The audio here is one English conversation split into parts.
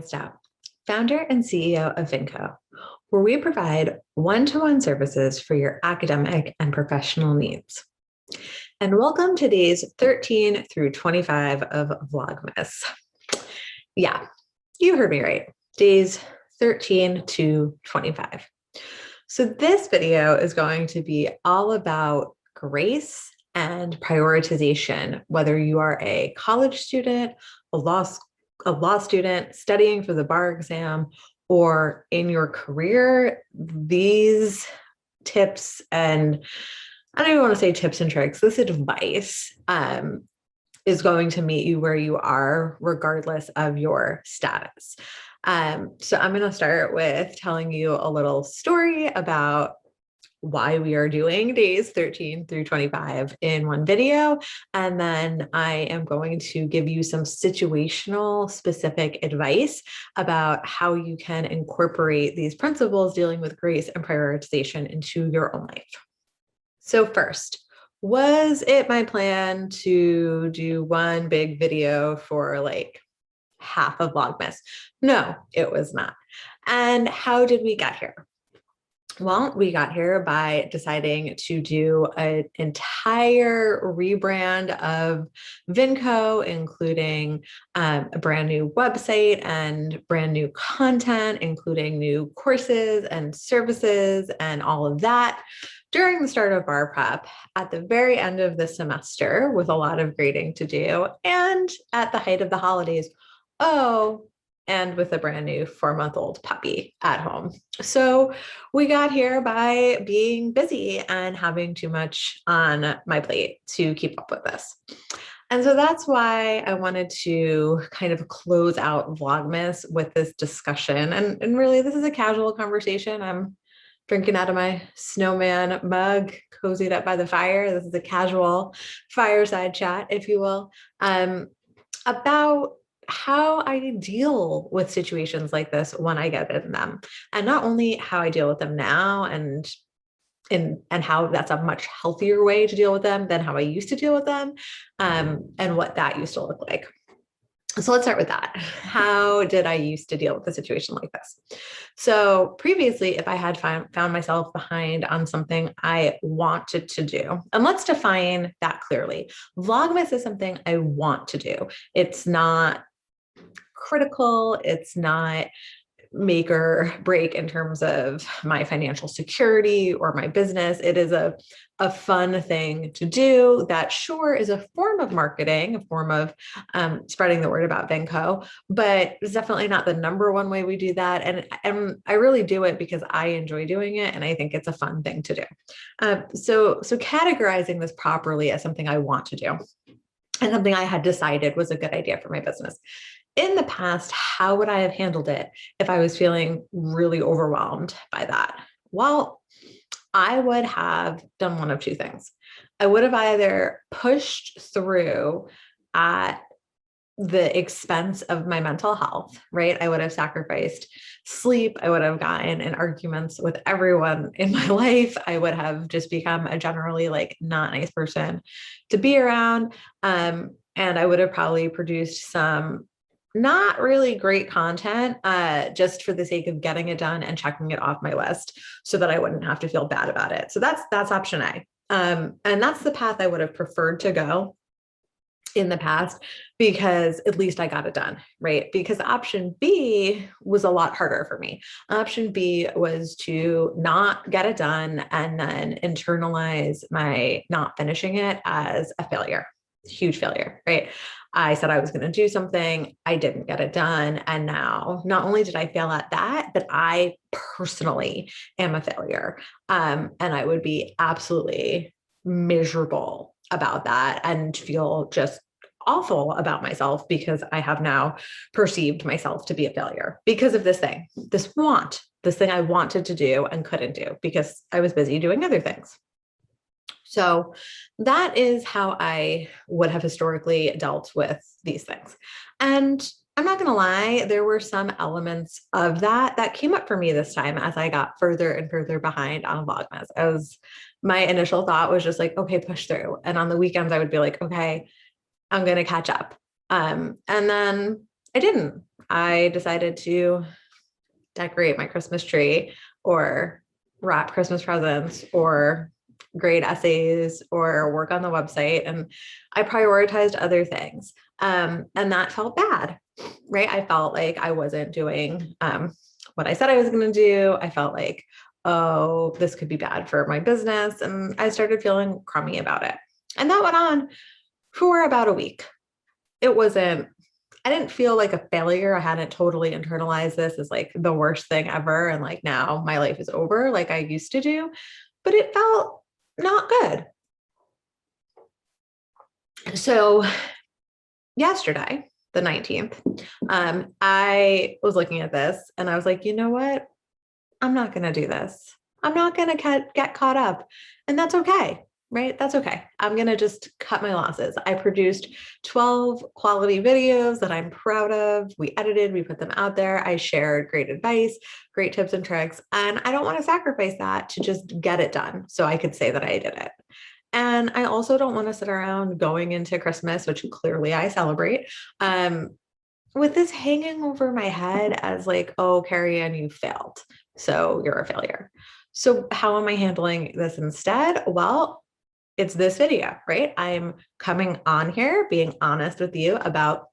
Stout, founder and CEO of Vinco, where we provide one-to-one services for your academic and professional needs. And welcome to days 13 through 25 of Vlogmas. Yeah, you heard me right. Days 13 to 25. So this video is going to be all about grace and prioritization, whether you are a college student, a law student studying for the bar exam, or in your career. These tips, and I don't even want to say tips and tricks, this advice is going to meet you where you are, regardless of your status. So I'm going to start with telling you a little story about why we are doing days 13 through 25 in one video. And then I am going to give you some situational specific advice about how you can incorporate these principles dealing with grace and prioritization into your own life. So first, was it my plan to do one big video for like half of Vlogmas? No, it was not. And how did we get here? Well, we got here by deciding to do an entire rebrand of Vinco, including a brand new website and brand new content, including new courses and services and all of that during the start of bar prep at the very end of the semester with a lot of grading to do and at the height of the holidays. And with a brand new 4-month-old puppy at home. So we got here by being busy and having too much on my plate to keep up with this. And so that's why I wanted to kind of close out Vlogmas with this discussion. And really, this is a casual conversation. I'm drinking out of my snowman mug, cozied up by the fire. This is a casual fireside chat, if you will, about how I deal with situations like this when I get in them, and not only how I deal with them now and how that's a much healthier way to deal with them than how I used to deal with them, and what that used to look like. So let's start with that. How did I used to deal with a situation like this? So previously, if I had found myself behind on something I wanted to do, and let's define that clearly. Vlogmas is something I want to do. It's not critical. It's not make or break in terms of my financial security or my business. It is a fun thand to do that sure is a form of marketing, a form of spreading the word about Vinco, but it's definitely not the number one way we do that. And I really do it because I enjoy doing it. And I think it's a fun thing to do. So categorizing this properly as something I want to do and something I had decided was a good idea for my business. In the past, how would I have handled it if I was feeling really overwhelmed by that? Well, I would have done one of two things. I would have either pushed through at the expense of my mental health, right? I would have sacrificed sleep. I would have gotten in arguments with everyone in my life. I would have just become a generally like not nice person to be around. And I would have probably produced some not really great content just for the sake of getting it done and checking it off my list so that I wouldn't have to feel bad about it. So that's option A. And that's the path I would have preferred to go in the past, because at least I got it done, right? Because option B was a lot harder for me. Option B was to not get it done and then internalize my not finishing it as a failure, huge failure, right? I said I was going to do something, I didn't get it done. And now not only did I fail at that, but I personally am a failure. And I would be absolutely miserable about that and feel just awful about myself because I have now perceived myself to be a failure because of this thing, this thing I wanted to do and couldn't do because I was busy doing other things. So that is how I would have historically dealt with these things. And I'm not going to lie, there were some elements of that came up for me this time as I got further and further behind on Vlogmas. My initial thought was just like, okay, push through. And on the weekends, I would be like, okay, I'm going to catch up. And then I didn't. I decided to decorate my Christmas tree or wrap Christmas presents or grade essays or work on the website. And I prioritized other things. And that felt bad, right? I felt like I wasn't doing what I said I was going to do. I felt like, oh, this could be bad for my business. And I started feeling crummy about it. And that went on for about a week. It wasn't, I didn't feel like a failure. I hadn't totally internalized this as like the worst thing ever. And like now my life is over like I used to do, but it felt not good. So yesterday, the 19th, I was looking at this and I was like, you know what? I'm not going to do this. I'm not going to get caught up. And that's okay, right? That's okay. I'm going to just cut my losses. I produced 12 quality videos that I'm proud of. We edited, we put them out there. I shared great advice, great tips and tricks. And I don't want to sacrifice that to just get it done so I could say that I did it. And I also don't want to sit around going into Christmas, which clearly I celebrate, with this hanging over my head as like, oh, Carrie Ann, you failed. So you're a failure. So how am I handling this instead? Well, it's this video, right? I'm coming on here, being honest with you about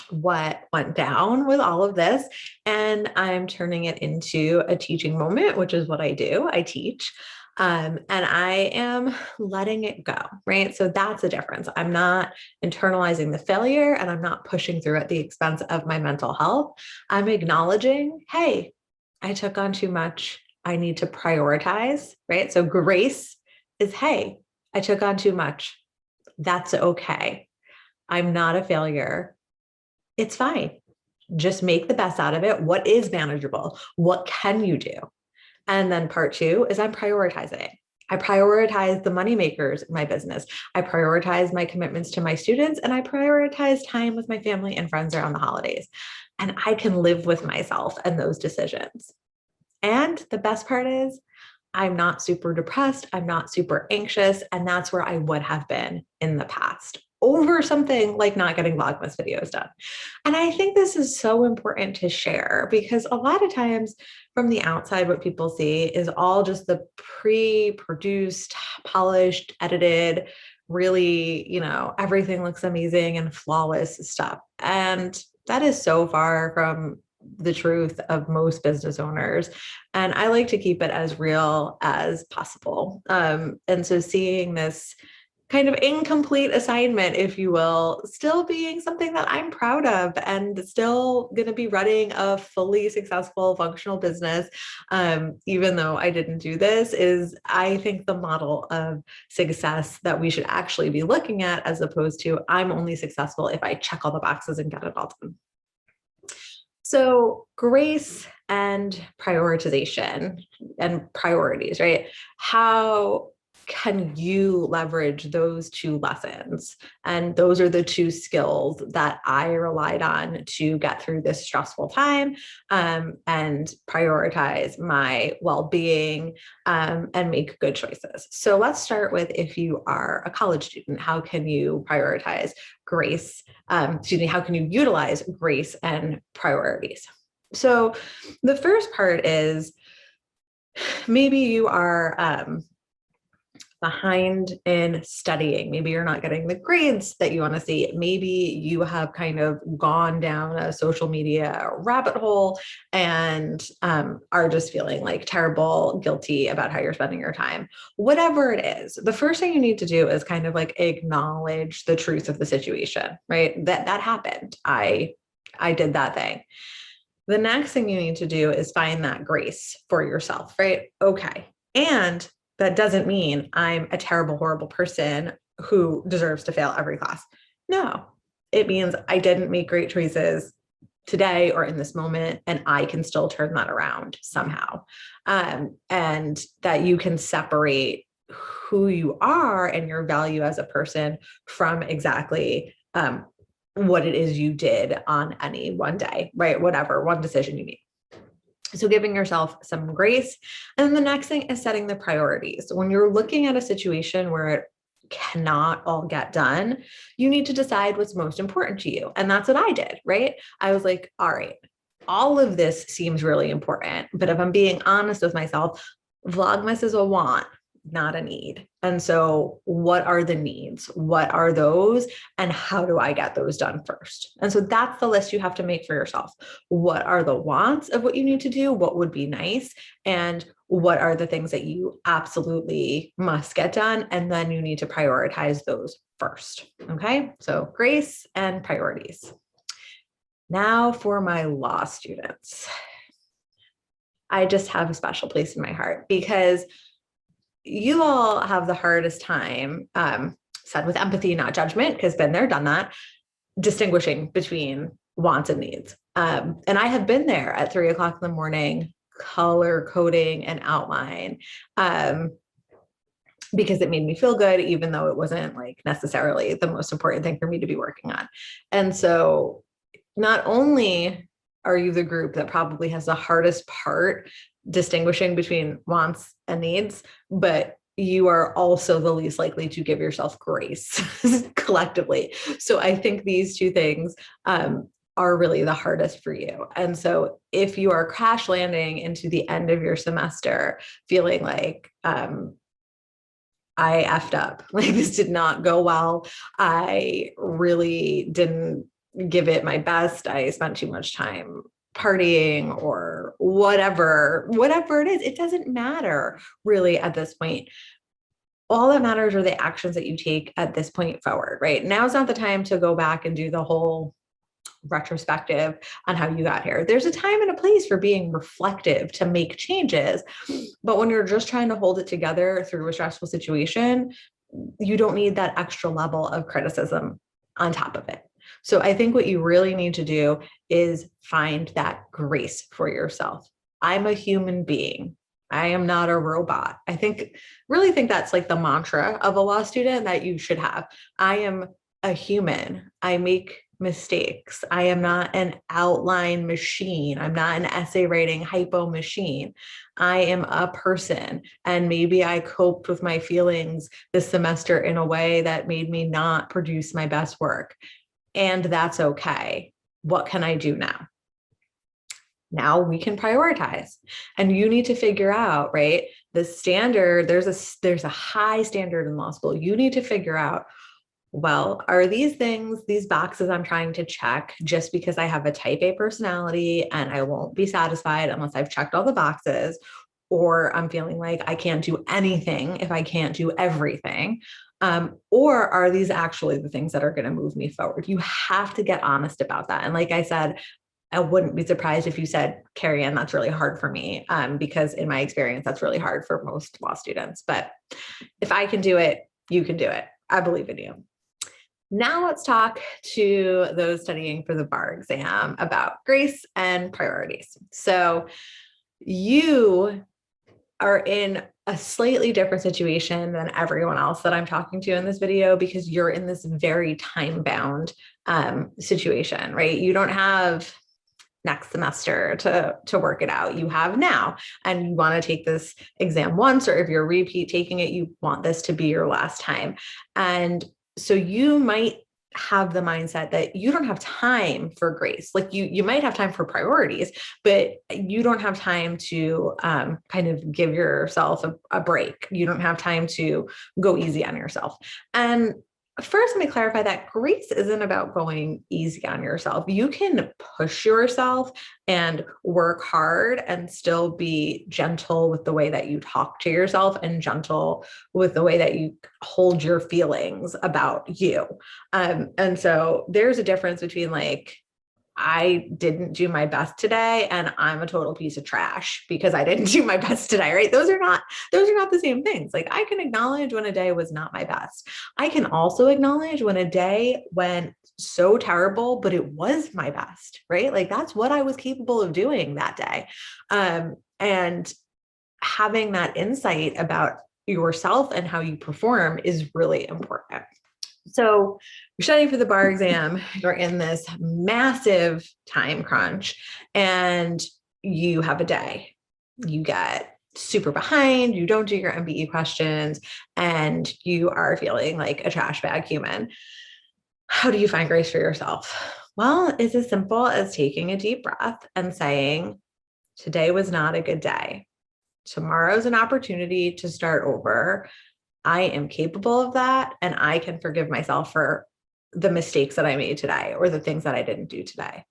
what went down with all of this. And I'm turning it into a teaching moment, which is what I do. I teach. And I am letting it go, right? So that's the difference. I'm not internalizing the failure and I'm not pushing through at the expense of my mental health. I'm acknowledging, hey, I took on too much. I need to prioritize, right? So grace is, hey, I took on too much. That's okay. I'm not a failure. It's fine. Just make the best out of it. What is manageable? What can you do? And then part two is I'm prioritizing. I prioritize the money makers in my business. I prioritize my commitments to my students and I prioritize time with my family and friends around the holidays. And I can live with myself and those decisions. And the best part is I'm not super depressed. I'm not super anxious. And that's where I would have been in the past over something like not getting Vlogmas videos done. And I think this is so important to share because a lot of times from the outside, what people see is all just the pre-produced, polished, edited, really, everything looks amazing and flawless stuff. And that is so far from the truth of most business owners. And I like to keep it as real as possible. And so seeing this kind of incomplete assignment, if you will, still being something that I'm proud of and still going to be running a fully successful functional business, even though I didn't do this, is I think the model of success that we should actually be looking at, as opposed to I'm only successful if I check all the boxes and get it all done. So grace and prioritization and priorities, right? How can you leverage those two lessons? And those are the two skills that I relied on to get through this stressful time and prioritize my well-being and make good choices. So let's start with, if you are a college student, how can you prioritize grace? How can you utilize grace and priorities? So the first part is maybe you are behind in studying. Maybe you're not getting the grades that you want to see. Maybe you have kind of gone down a social media rabbit hole and are just feeling like terrible, guilty about how you're spending your time. Whatever it is, the first thing you need to do is kind of like acknowledge the truth of the situation, right? That happened. I did that thing. The next thing you need to do is find that grace for yourself, right? Okay. And that doesn't mean I'm a terrible, horrible person who deserves to fail every class. No, it means I didn't make great choices today or in this moment, and I can still turn that around somehow. And that you can separate who you are and your value as a person from exactly what it is you did on any one day, right? Whatever, one decision you made. So giving yourself some grace. And then the next thing is setting the priorities. When you're looking at a situation where it cannot all get done, you need to decide what's most important to you. And that's what I did, right? I was like, all right, all of this seems really important. But if I'm being honest with myself, Vlogmas is a want, not a need. And so, what are the needs? What are those? And how do I get those done first? And so, that's the list you have to make for yourself. What are the wants of what you need to do? What would be nice? And what are the things that you absolutely must get done? And then you need to prioritize those first. Okay. So, grace and priorities. Now for my law students. I just have a special place in my heart because you all have the hardest time, said with empathy, not judgment, because been there, done that, distinguishing between wants and needs. And I have been there at 3:00 in the morning, color coding an outline, because it made me feel good, even though it wasn't like necessarily the most important thing for me to be working on. And so not only are you the group that probably has the hardest part distinguishing between wants and needs, but you are also the least likely to give yourself grace collectively. So I think these two things are really the hardest for you. And so if you are crash landing into the end of your semester feeling like, I effed up, like this did not go well, I really didn't give it my best, I spent too much time partying or whatever it is, it doesn't matter really at this point. All that matters are the actions that you take at this point forward, right? Now's not the time to go back and do the whole retrospective on how you got here. There's a time and a place for being reflective to make changes. But when you're just trying to hold it together through a stressful situation, you don't need that extra level of criticism on top of it. So I think what you really need to do is find that grace for yourself. I'm a human being. I am not a robot. Really think that's like the mantra of a law student that you should have. I am a human. I make mistakes. I am not an outline machine. I'm not an essay writing hypo machine. I am a person. And maybe I coped with my feelings this semester in a way that made me not produce my best work. And that's okay. What can I do now? Now we can prioritize, and you need to figure out, right? The standard, there's a high standard in law school. You need to figure out, well, are these things, these boxes I'm trying to check just because I have a type A personality and I won't be satisfied unless I've checked all the boxes, or I'm feeling like I can't do anything if I can't do everything? Or are these actually the things that are going to move me forward? You have to get honest about that. And like I said, I wouldn't be surprised if you said, Carrie Ann, that's really hard for me, because in my experience, that's really hard for most law students. But if I can do it, you can do it. I believe in you. Now let's talk to those studying for the bar exam about grace and priorities. So you are in a slightly different situation than everyone else that I'm talking to in this video, because you're in this very time-bound situation, right? You don't have next semester to work it out. You have now, and you want to take this exam once, or if you're repeat taking it, you want this to be your last time. And so you might have the mindset that you don't have time for grace. Like you might have time for priorities, but you don't have time to kind of give yourself a break. You don't have time to go easy on yourself. And first, let me clarify that grace isn't about going easy on yourself. You can push yourself and work hard and still be gentle with the way that you talk to yourself and gentle with the way that you hold your feelings about you. And so there's a difference between like, I didn't do my best today and I'm a total piece of trash because I didn't do my best today, right? Those are not the same things. Like I can acknowledge when a day was not my best. I can also acknowledge when a day went so terrible, but it was my best, right? Like that's what I was capable of doing that day. And having that insight about yourself and how you perform is really important. So you're studying for the bar exam, you're in this massive time crunch, and you have a day. You get super behind, you don't do your MBE questions, and you are feeling like a trash bag human. How do you find grace for yourself? Well, it's as simple as taking a deep breath and saying, today was not a good day. Tomorrow's an opportunity to start over. I am capable of that, and I can forgive myself for the mistakes that I made today or the things that I didn't do today.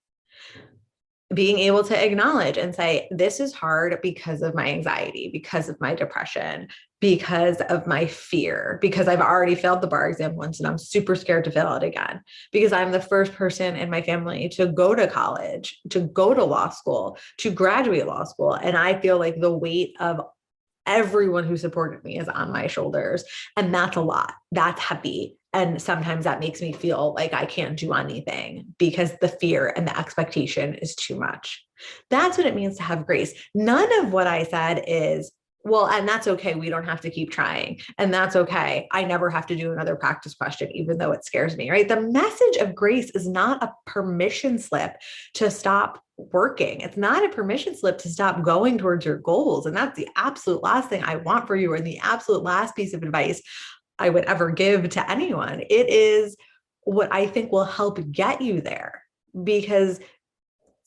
Being able to acknowledge and say, this is hard because of my anxiety, because of my depression, because of my fear, because I've already failed the bar exam once and I'm super scared to fail it again, because I'm the first person in my family to go to college, to go to law school, to graduate law school. And I feel like the weight of everyone who supported me is on my shoulders. And that's a lot. That's heavy. And sometimes that makes me feel like I can't do anything because the fear and the expectation is too much. That's what it means to have grace. None of what I said is, well, and that's okay. We don't have to keep trying. And that's okay. I never have to do another practice question, even though it scares me, right? The message of grace is not a permission slip to stop working. It's not a permission slip to stop going towards your goals. And that's the absolute last thing I want for you, and the absolute last piece of advice I would ever give to anyone. It is what I think will help get you there, because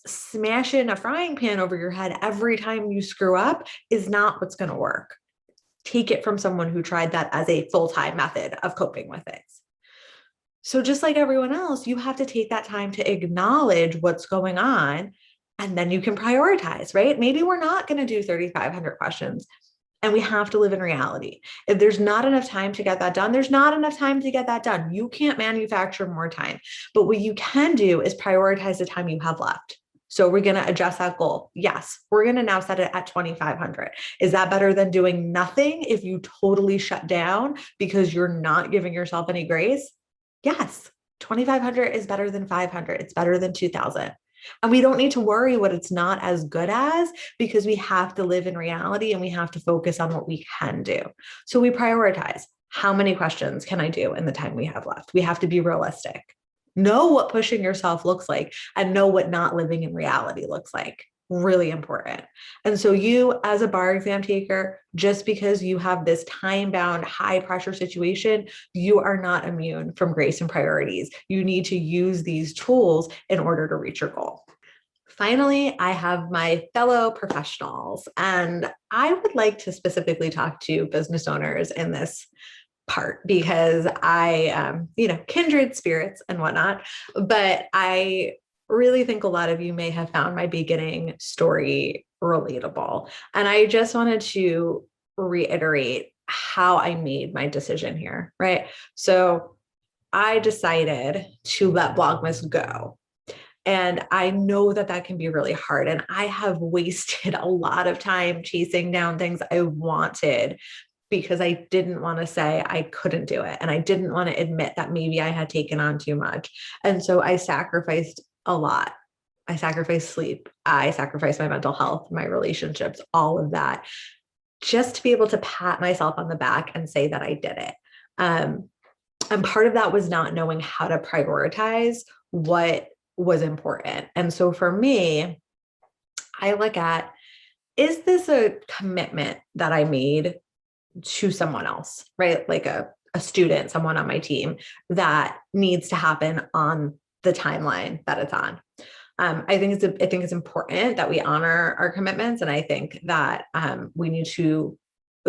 smashing a frying pan over your head every time you screw up is not what's going to work. Take it from someone who tried that as a full-time method of coping with things. So just like everyone else, you have to take that time to acknowledge what's going on, and then you can prioritize, right? Maybe we're not going to do 3,500 questions, and we have to live in reality. If there's not enough time to get that done, there's not enough time to get that done. You can't manufacture more time. But what you can do is prioritize the time you have left. So we're going to adjust that goal. Yes, we're going to now set it at 2,500. Is that better than doing nothing if you totally shut down because you're not giving yourself any grace? Yes, 2,500 is better than 500. It's better than 2,000. And we don't need to worry what it's not as good as, because we have to live in reality and we have to focus on what we can do. So we prioritize. How many questions can I do in the time we have left? We have to be realistic. Know what pushing yourself looks like and know what not living in reality looks like. Really important. And so you, as a bar exam taker, just because you have this time-bound, high-pressure situation, you are not immune from grace and priorities. You need to use these tools in order to reach your goal. Finally, I have my fellow professionals, and I would like to specifically talk to business owners in this part, because kindred spirits and whatnot. But I really think a lot of you may have found my beginning story relatable. And I just wanted to reiterate how I made my decision here, right? So I decided to let Vlogmas go. And I know that that can be really hard. And I have wasted a lot of time chasing down things I wanted because I didn't want to say I couldn't do it. And I didn't want to admit that maybe I had taken on too much. And so I sacrificed a lot. I sacrificed sleep. I sacrificed my mental health, my relationships, all of that, just to be able to pat myself on the back and say that I did it. And part of that was not knowing how to prioritize what was important. And so for me, I look at, is this a commitment that I made to someone else, right? Like a student, someone on my team, that needs to happen on the timeline that it's on. I think it's important that we honor our commitments. And I think that we need to,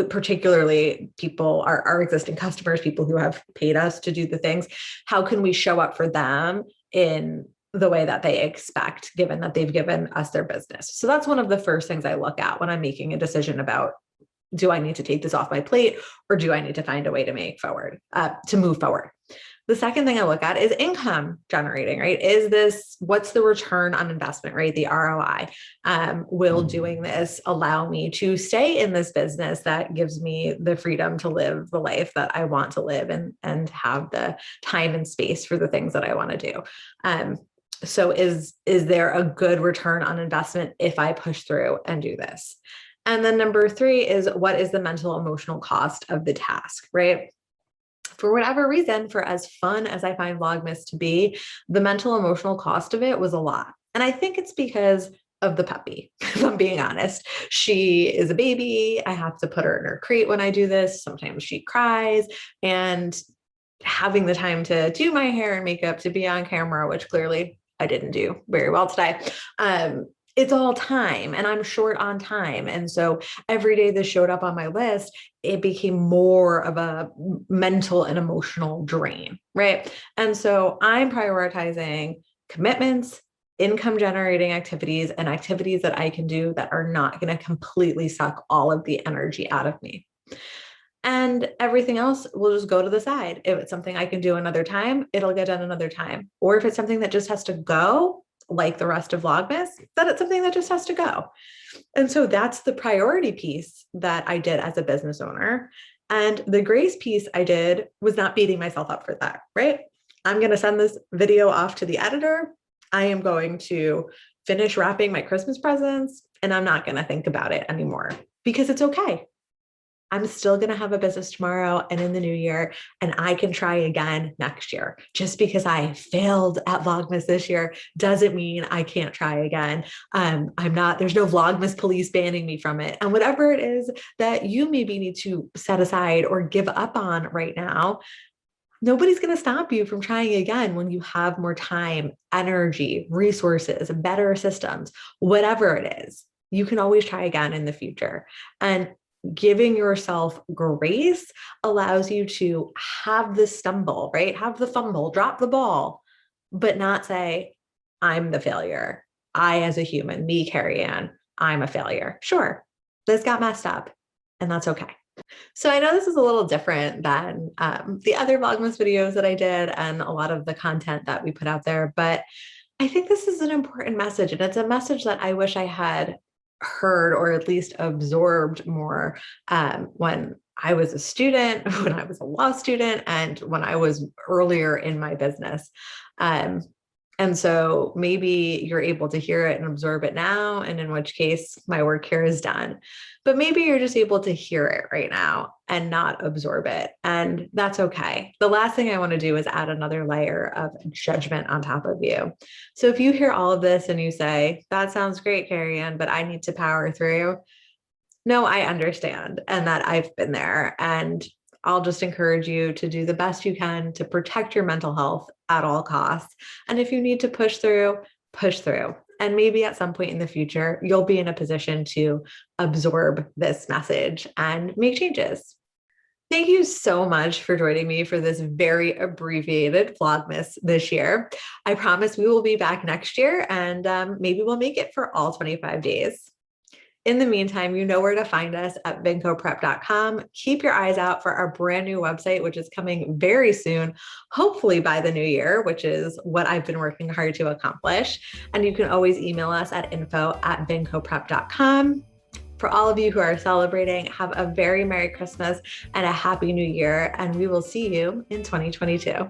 particularly people, our existing customers, people who have paid us to do the things, how can we show up for them in the way that they expect, given that they've given us their business? So that's one of the first things I look at when I'm making a decision about, do I need to take this off my plate, or do I need to find a way to move forward? The second thing I look at is income generating, right? What's the return on investment, right? The ROI. Will doing this allow me to stay in this business that gives me the freedom to live the life that I want to live, and have the time and space for the things that I want to do? So is there a good return on investment if I push through and do this? And then number 3 is, what is the mental emotional cost of the task, right? For whatever reason, for as fun as I find Vlogmas to be, the mental emotional cost of it was a lot. And I think it's because of the puppy, if I'm being honest. She is a baby. I have to put her in her crate when I do this. Sometimes she cries, and having the time to do my hair and makeup, to be on camera, which clearly I didn't do very well today. It's all time, and I'm short on time. And so every day this showed up on my list, it became more of a mental and emotional drain, right? And so I'm prioritizing commitments, income generating activities, and activities that I can do that are not going to completely suck all of the energy out of me. And everything else will just go to the side. If it's something I can do another time, it'll get done another time. Or if it's something that just has to go, like the rest of Vlogmas, then it's something that just has to go. And so that's the priority piece that I did as a business owner. And the grace piece I did was not beating myself up for that, right? I'm going to send this video off to the editor. I am going to finish wrapping my Christmas presents, and I'm not going to think about it anymore because it's okay. I'm still going to have a business tomorrow and in the new year, and I can try again next year. Just because I failed at Vlogmas this year doesn't mean I can't try again. There's no Vlogmas police banning me from it. And whatever it is that you maybe need to set aside or give up on right now, nobody's going to stop you from trying again when you have more time, energy, resources, better systems, whatever it is. You can always try again in the future. And giving yourself grace allows you to have the stumble, right? Have the fumble, drop the ball, but not say, I'm the failure. I, as a human, me, Carrie Ann, I'm a failure. Sure, this got messed up, and that's okay. So I know this is a little different than the other Vlogmas videos that I did and a lot of the content that we put out there, but I think this is an important message, and it's a message that I wish I had heard or at least absorbed more when I was a student, when I was a law student, and when I was earlier in my business. And so maybe you're able to hear it and absorb it now, and in which case my work here is done. But maybe you're just able to hear it right now and not absorb it. And that's okay. The last thing I want to do is add another layer of judgment on top of you. So if you hear all of this and you say, that sounds great, Carrie Ann, but I need to power through. No, I understand. And that I've been there. And I'll just encourage you to do the best you can to protect your mental health at all costs. And if you need to push through, push through. And maybe at some point in the future, you'll be in a position to absorb this message and make changes. Thank you so much for joining me for this very abbreviated Vlogmas this year. I promise we will be back next year, and maybe we'll make it for all 25 days. In the meantime, you know where to find us at vincoprep.com. Keep your eyes out for our brand new website, which is coming very soon, hopefully by the new year, which is what I've been working hard to accomplish. And you can always email us at info@vincoprep.com. For all of you who are celebrating, have a very Merry Christmas and a Happy New Year, and we will see you in 2022.